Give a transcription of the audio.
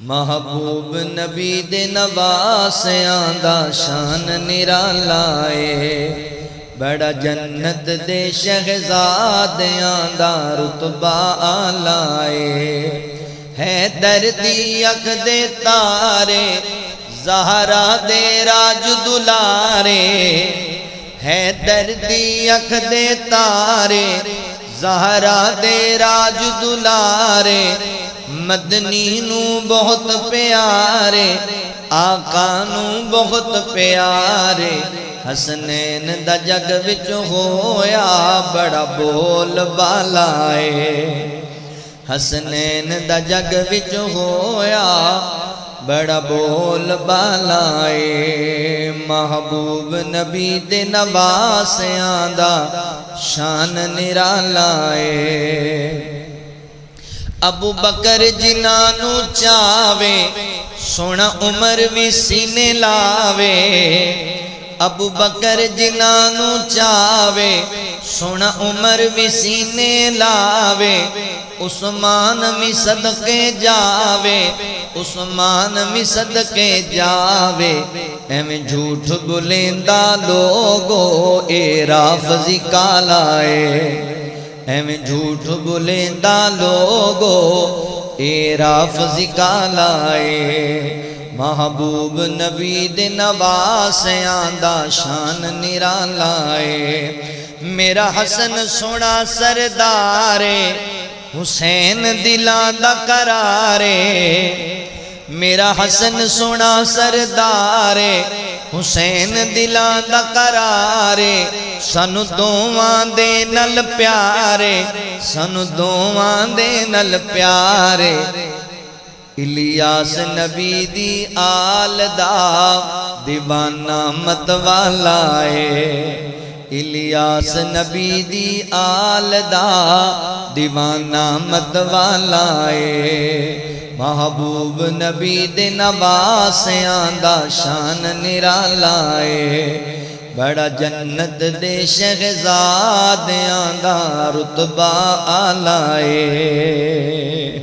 محبوب نبی دے نواسیاں دا شان نرالا ہے، بڑا جنت دے شہزادیاں دا رتبہ آلہ ہے دردی اکھ دے تارے زہرا دے راج دلارے، ہے دردی اکھ دے تارے زہرا دے راج دلارے، مدنی نو بہت پیارے آقا نو بہت پیارے، حسنین دا جگ وچ ہویا بڑا بول بالا ہے، حسنین دا جگ وچ ہویا بڑا بول بالا ہے، محبوب نبی دے نواسیاں دا شان نرالا ہے۔ ابو بکر جنانو چاوے سونا عمر بھی سینے لاوے، ابو بکر جنانو چاوے سونا عمر بھی سینے لاوے، عثمان بھی صدقے جاوے، عثمان بھی صدقے جاوے، ایویں جھوٹ بولیندا لوگو اے رافضی کالا ہے، ایویں جھوٹ بولیندا لوگو اے رافضی کالا ہے، محبوب نبی دے نواسیاں دا شان نرالا ہے، میرا حسن سونا سردارے حسین دلاں دا قرارے، میرا حسن سونا سردارے حسین دلاں دا قرارے، سانو دوواں دے نال پیارے، سانو دوواں دے نال پیارے، الیاس نبی دی آل دا دیوانہ مت والا ہے، الیاس نبی دی آل دا دیوانہ مت والا ہے، محبوب نبی دے نواسیاں دا شان نرالا ہے، بڑا جنت دے شہزادیاں دا رتبہ آلہ ہے۔